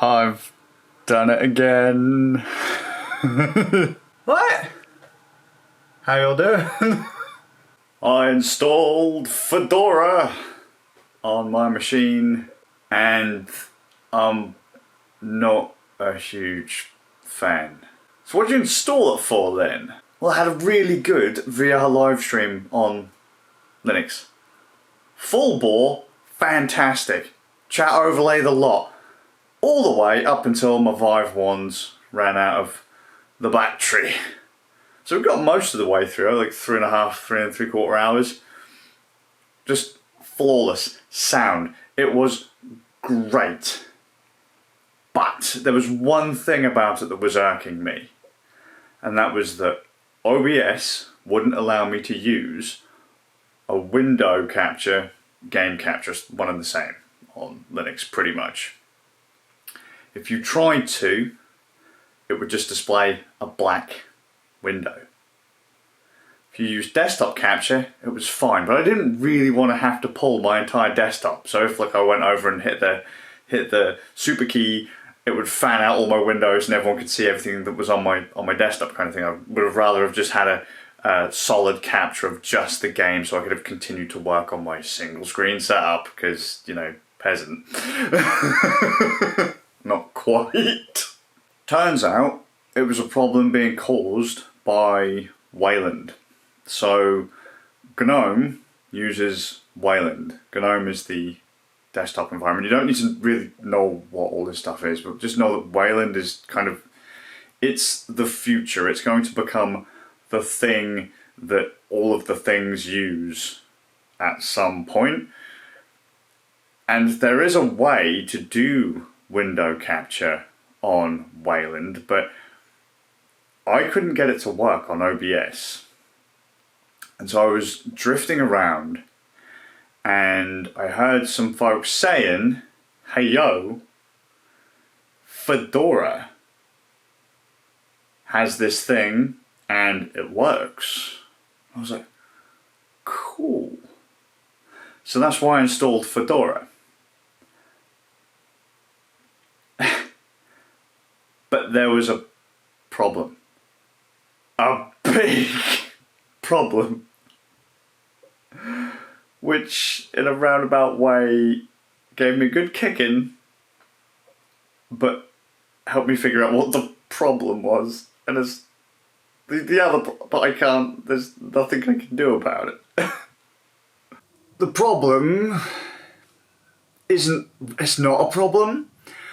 I've done it again. What? How y'all doing? I installed Fedora on my machine and I'm not a huge fan. So what did you install it for then? Well, I had a really good VR live stream on Linux. Full bore, fantastic. Chat overlay the lot. All the way up until my Vive wands ran out of the battery. So we got most of the way through, like 3.5 hours. Just flawless sound. It was great. But there was one thing about it that was irking me. And that was that OBS wouldn't allow me to use a window capture, game capture, one and the same on Linux pretty much. If you tried to, it would just display a black window. If you used desktop capture, it was fine, but I didn't really want to have to pull my entire desktop. So if like I went over and hit the super key, it would fan out all my windows and everyone could see everything that was on my desktop kind of thing. I would have rather have just had a solid capture of just the game so I could have continued to work on my single screen setup because, you know, peasant. Not quite. Turns out it was a problem being caused by Wayland. So GNOME uses Wayland. GNOME is the desktop environment. You don't need to really know what all this stuff is, but just know that Wayland is kind of, it's the future. It's going to become the thing that all of the things use at some point. And there is a way to do window capture on Wayland, but I couldn't get it to work on OBS. And so I was drifting around and I heard some folks saying, hey yo, Fedora has this thing and it works. I was like, cool. So that's why I installed Fedora. But there was a problem. A big problem. Which, in a roundabout way, gave me a good kicking, but helped me figure out what the problem was. And there's the other, but I can't, there's nothing I can do about it. The problem it's not a problem.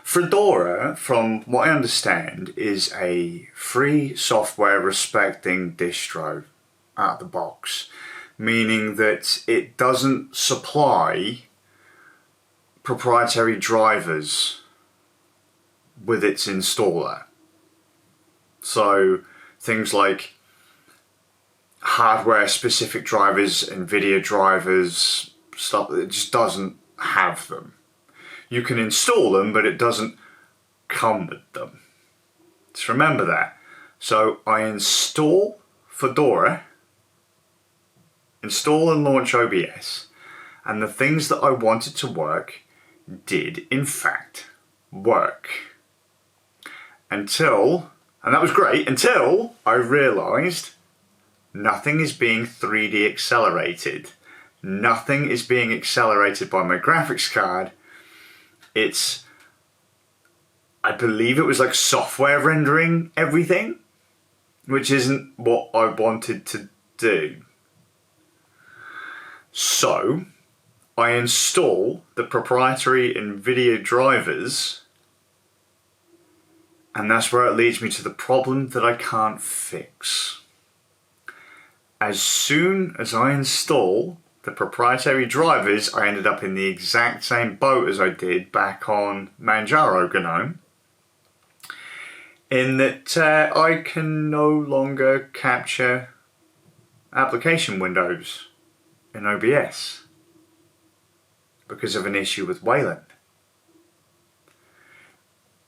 Fedora, from what I understand, is a free software respecting distro out of the box, meaning that it doesn't supply proprietary drivers with its installer. So things like hardware specific drivers, NVIDIA drivers, stuff, it just doesn't have them. You can install them, but it doesn't come with them. Just remember that. So I install Fedora, install and launch OBS, and the things that I wanted to work did in fact work. Until, and that was great, until I realized nothing is being 3D accelerated. Nothing is being accelerated by my graphics card. It's, I believe it was like software rendering everything, which isn't what I wanted to do. So I install the proprietary NVIDIA drivers, and that's where it leads me to the problem that I can't fix. As soon as I install the proprietary drivers, I ended up in the exact same boat as I did back on Manjaro GNOME, in that I can no longer capture application windows in OBS because of an issue with Wayland.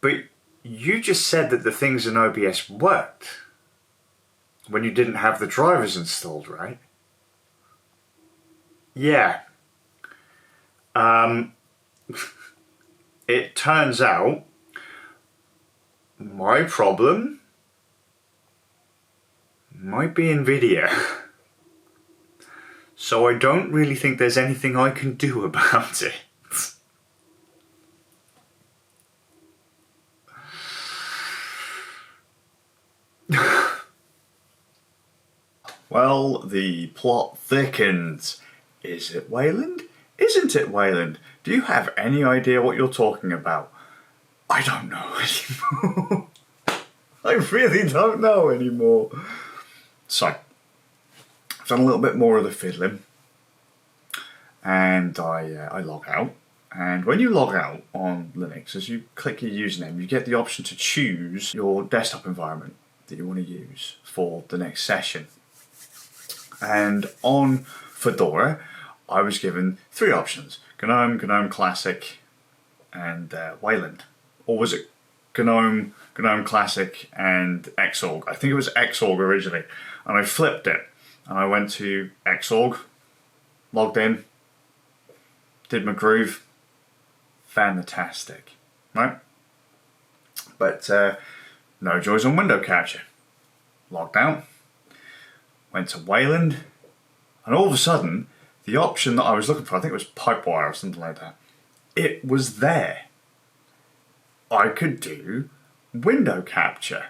But you just said that the things in OBS worked when you didn't have the drivers installed, right? Yeah. It turns out My problem might be in video. So I don't really think there's anything I can do about it. Well, the plot thickens. Is it Wayland? Isn't it Wayland? Do you have any idea what you're talking about? I don't know anymore. I really don't know anymore. So, I've done a little bit more of the fiddling, and I log out. And when you log out on Linux, as you click your username, you get the option to choose your desktop environment that you want to use for the next session. And on Fedora, I was given 3 options: GNOME, GNOME Classic, and Wayland. Or was it GNOME, GNOME Classic, and Xorg? I think it was Xorg originally. And I flipped it. And I went to Xorg, logged in, did my groove. Fantastic, right? But no joys on window capture. Logged out, went to Wayland, and all of a sudden, the option that I was looking for, I think it was Pipewire or something like that, it was there. I could do window capture.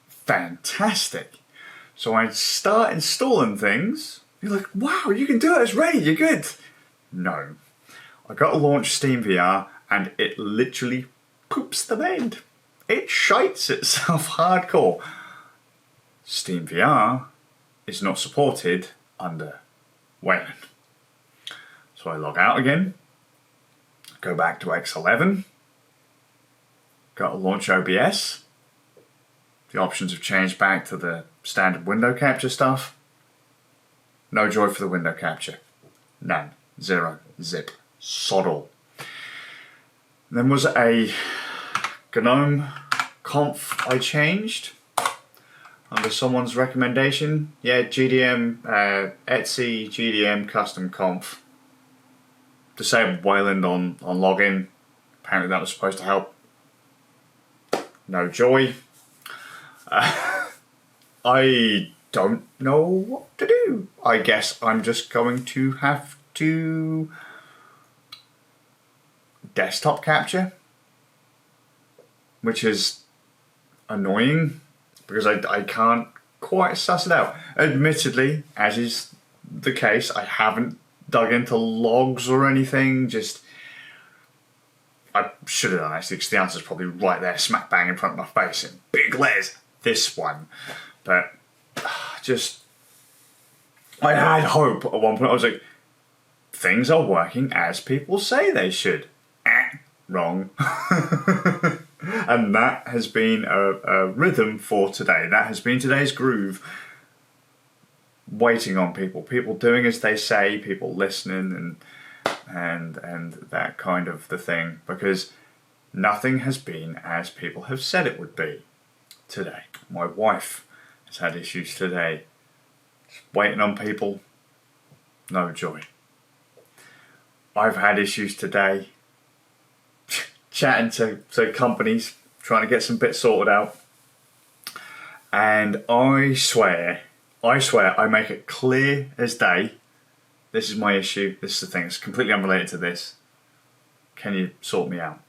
Fantastic. So I start installing things. You're like, wow, you can do it, it's ready, you're good. No. I got to launch SteamVR and it literally poops the bed. It shites itself hardcore. SteamVR is not supported under Wayland. So I log out again, go back to X11, got to launch OBS. The options have changed back to the standard window capture stuff. No joy for the window capture. None. Zero. Zip. Sod all. Then was a GNOME conf I changed under someone's recommendation. Yeah, GDM, Etsy GDM custom conf. Disabled Wayland on login. Apparently that was supposed to help. No joy. I don't know what to do. I guess I'm just going to have to desktop capture, which is annoying because I can't quite suss it out. Admittedly, as is the case, I haven't dug into logs or anything, just I should have done actually, because the answer's probably right there, smack bang in front of my face in big letters. This one. But just, I had hope at one point. I was like, things are working as people say they should. Wrong. And that has been a rhythm for today. That has been today's groove. Waiting on people. People doing as they say, people listening and that kind of the thing. Because nothing has been as people have said it would be today. My wife has had issues today. Just waiting on people. No joy. I've had issues today. Chatting to companies, trying to get some bits sorted out. And I swear, I make it clear as day, this is my issue, this is the thing, it's completely unrelated to this. Can you sort me out?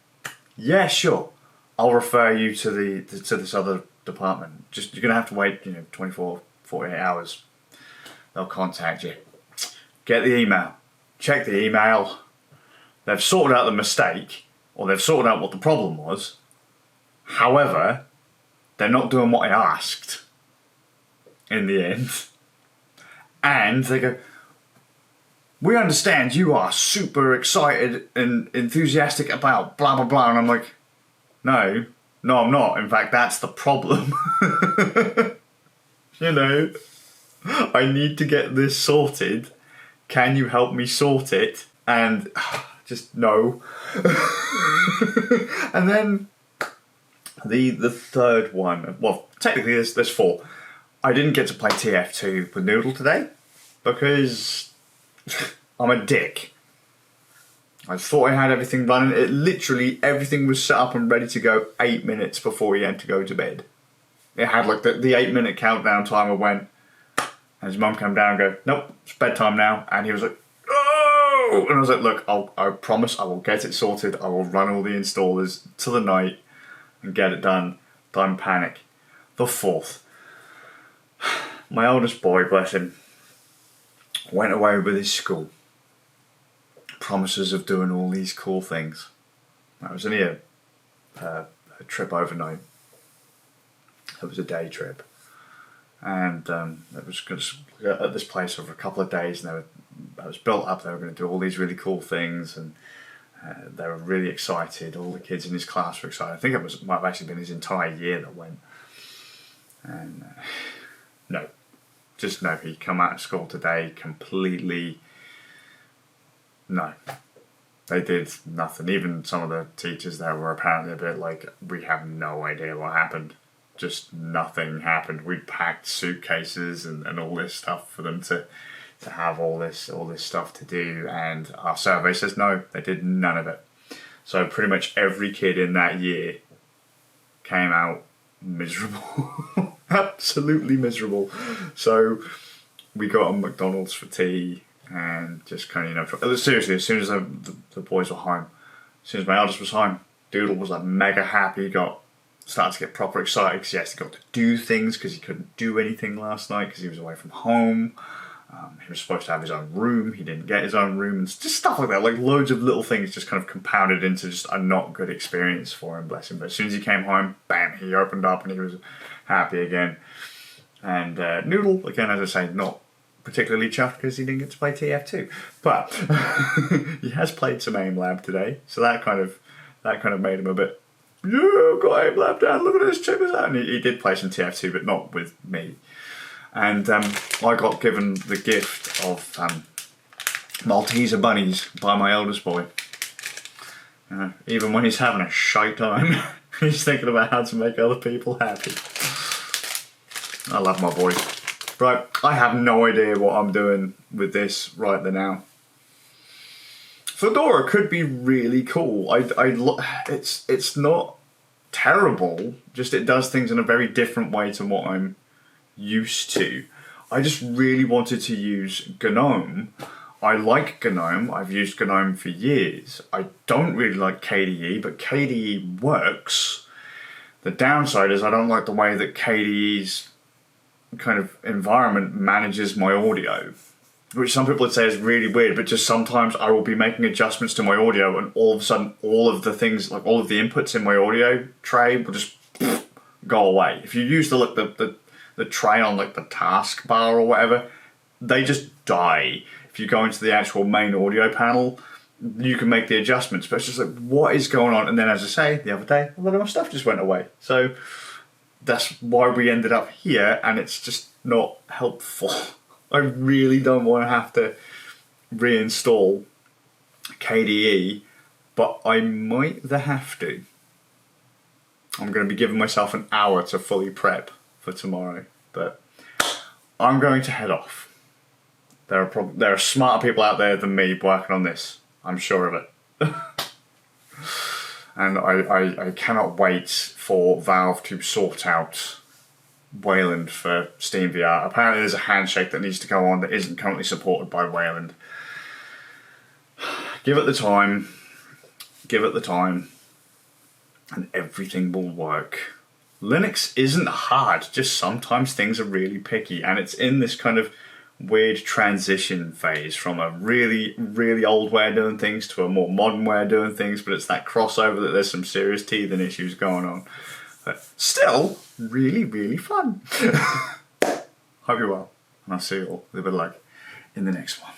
Yeah, sure. I'll refer you to this other department. Just, you're going to have to wait, 24, 48 hours. They'll contact you. Get the email. Check the email. They've sorted out the mistake, or they've sorted out what the problem was. However, they're not doing what I asked in the end. And they go, we understand you are super excited and enthusiastic about blah blah blah. And I'm like, no, I'm not. In fact, that's the problem. I need to get this sorted. Can you help me sort it? And just no. And then the third one, well, technically there's 4. I didn't get to play TF2 with Noodle today because I'm a dick. I thought I had everything running. It literally, everything was set up and ready to go 8 minutes before he had to go to bed. It had like the 8-minute countdown timer went, and his mum came down and go, nope, it's bedtime now. And he was like, oh! And I was like, look, I promise I will get it sorted. I will run all the installers to the night and get it done. Don't panic. The 4th. My oldest boy, bless him, went away with his school. Promises of doing all these cool things. That was only a trip overnight. It was a day trip, and it was just at this place for a couple of days, and I was built up. They were going to do all these really cool things, and they were really excited. All the kids in his class were excited. I think it might have actually been his entire year that went. And no, just no. He come out of school today completely. No, they did nothing. Even some of the teachers there were apparently a bit like, we have no idea what happened. Just nothing happened. We packed suitcases and all this stuff for them to have all this stuff to do, and our survey says no, they did none of it. So pretty much every kid in that year came out miserable. Absolutely miserable. So we got a McDonald's for tea and just kind of, seriously, as soon as the boys were home, as soon as my eldest was home, Doodle was like mega happy, started to get proper excited because he got to do things because he couldn't do anything last night because he was away from home. He was supposed to have his own room, he didn't get his own room, and just stuff like that, like loads of little things just kind of compounded into just a not good experience for him, bless him. But as soon as he came home, bam, he opened up and he was happy again. And Noodle, again, as I say, not particularly chuffed because he didn't get to play TF2, but he has played some AIM Lab today, so that kind of made him a bit, yeah, got AIM Lab down, look at this, check this out. And he did play some TF2, but not with me. And I got given the gift of Malteser bunnies by my eldest boy. Even when he's having a shite time, he's thinking about how to make other people happy. I love my boy. Right, I have no idea what I'm doing with this right now. Fedora could be really cool. It's not terrible, just it does things in a very different way to what I'm used to. I just really wanted to use GNOME. I like GNOME. I've used GNOME for years. I don't really like KDE, but KDE works. The downside is I don't like the way that KDE's kind of environment manages my audio, which some people would say is really weird, but just sometimes I will be making adjustments to my audio and all of a sudden all of the things, like all of the inputs in my audio tray will just go away. If you use the tray on like the taskbar or whatever, they just die. If you go into the actual main audio panel, you can make the adjustments, but it's just like, what is going on? And then, as I say, the other day, a lot of my stuff just went away. So that's why we ended up here, and it's just not helpful. I really don't want to have to reinstall KDE, but I might have to. I'm going to be giving myself an hour to fully prep for tomorrow, but I'm going to head off. There are smarter people out there than me working on this, I'm sure of it. And I cannot wait for Valve to sort out Wayland for SteamVR. Apparently there's a handshake that needs to go on that isn't currently supported by Wayland. Give it the time, and everything will work. Linux isn't hard, just sometimes things are really picky, and it's in this kind of weird transition phase from a really, really old way of doing things to a more modern way of doing things, but it's that crossover that there's some serious teething issues going on. But still, really, really fun. Hope you're well, and I'll see you all with a bit of luck in the next one.